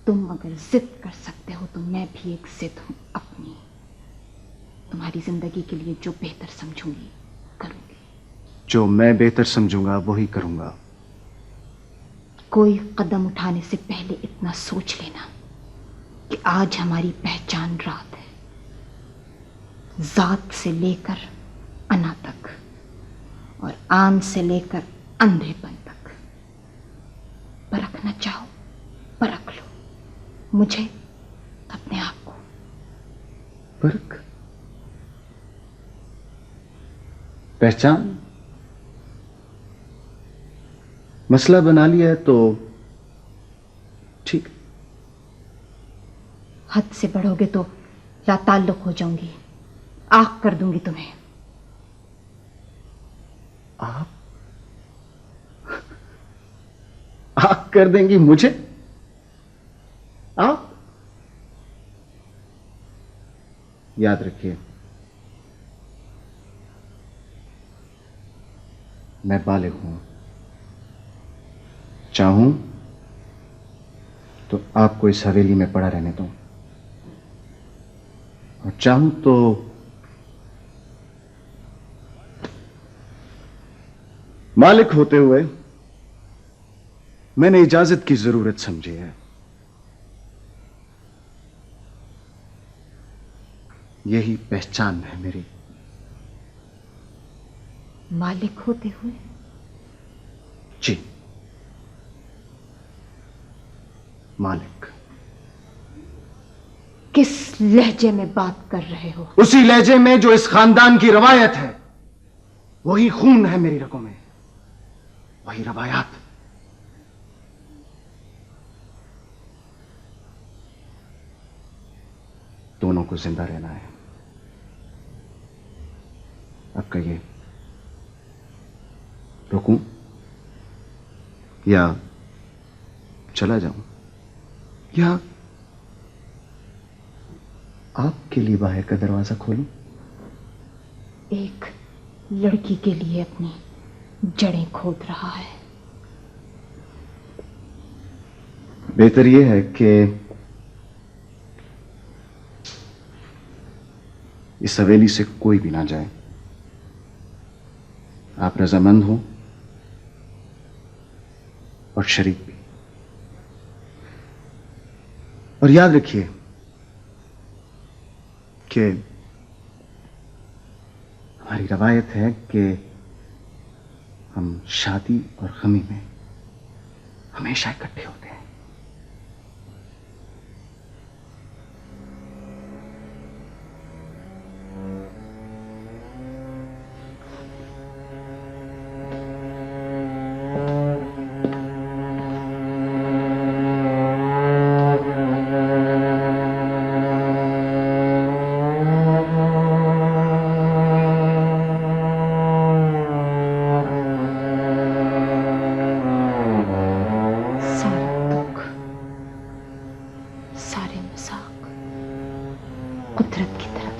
तुम अगर जिद कर सकते हो तो मैं भी एक जिद हूं अपनी। तुम्हारी जिंदगी के लिए जो बेहतर समझूंगी करूंगी। जो मैं बेहतर समझूंगा वही करूंगा। कोई कदम उठाने से पहले इतना सोच लेना कि आज हमारी पहचान रात है, जात से लेकर अना तक और आन से लेकर अंधेपन तक। परखना चाहो परख लो, मुझे अपने आप को। परख? पहचान मसला बना लिया है तो ठीक। हद से बढ़ोगे तो लाताल्लुक हो जाऊंगी, आग कर दूंगी तुम्हें। आप आग कर देंगी मुझे? आप याद रखिए, मैं बालिग हूं। चाहूं तो आपको इस हवेली में पड़ा रहने दूं, और चाहूं तो मालिक होते हुए मैंने इजाजत की जरूरत समझी है। यही पहचान है मेरी। मालिक होते हुए? जी, मालिक। किस लहजे में बात कर रहे हो? उसी लहजे में जो इस खानदान की रवायत है। वही खून है मेरी रगों में, वही रवायात। दोनों को जिंदा रहना है। अब कहिए, रुकूं या चला जाऊं, या आपके लिए बाहर का दरवाजा खोलूं? एक लड़की के लिए अपनी जड़ें खोद रहा है। बेहतर यह है कि इस हवेली से कोई भी ना जाए। आप रजामंद हो और शरीक भी। और याद रखिए कि हमारी रवायत है कि हम शादी और गमी में हमेशा इकट्ठे होते हैं।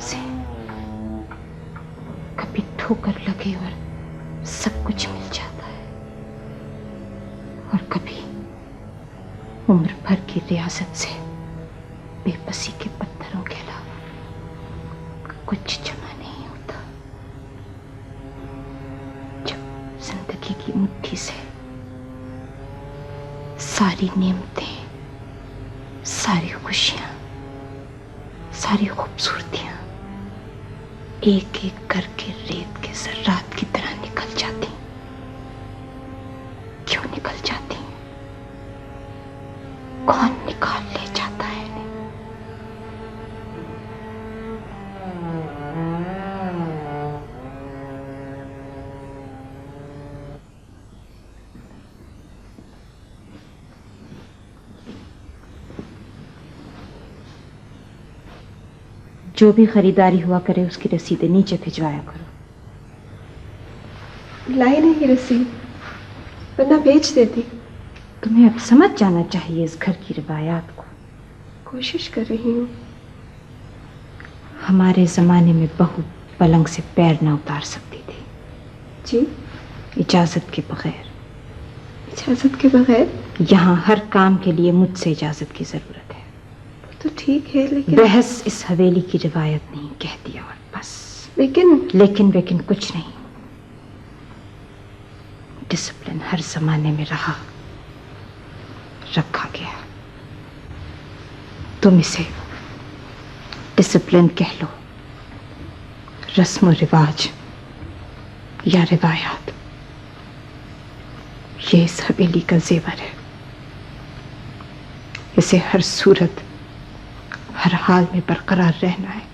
से। कभी ठोकर लगे और सब कुछ मिल जाता है, और कभी उम्र भर की रियासत से बेबसी के पत्थरों के अलावा कुछ जमा नहीं होता। जब जिंदगी की मुट्ठी से सारी नेमतें, सारी खुशियां, सारी खूबसूरतियां एक एक करके रेत के जर्रात की तरह निकल जाती। क्यों निकल जाती? कौन निकाल ले जाता है इन्हें? जो भी खरीदारी हुआ करे उसकी रसीदें नीचे भिजवाया करो। लाई नहीं रसीद, वरना भेज देती। तुम्हें अब समझ जाना चाहिए इस घर की रिवायात को। कोशिश कर रही हूँ। हमारे जमाने में बहू पलंग से पैर न उतार सकती थी। जी? इजाजत के बगैर। इजाजत के बगैर? यहाँ हर काम के लिए मुझसे इजाजत की जरूरत है। तो ठीक है, लेकिन बहस इस हवेली की रिवायत नहीं, कह दिया और बस। लेकिन कुछ नहीं। डिसिप्लिन हर जमाने में रखा गया। तुम इसे डिसिप्लिन कह लो, रस्म रिवाज या रिवायात, ये इस हवेली का जेवर है। इसे हर सूरत, हर हाल में बरकरार रहना है।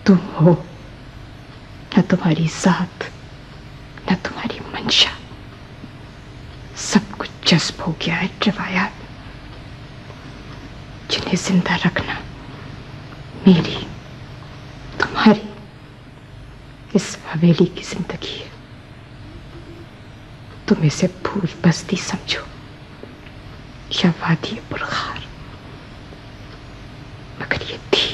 तुम हो, न तुम्हारी जात, न तुम्हारी मंशा, सब कुछ जज्ब हो गया है रिवायात, जिन्हें जिंदा रखना मेरी, तुम्हारी, इस हवेली की जिंदगी है। तुम इसे फूल बस्ती समझो या वादी पुरखार, मगर ये थी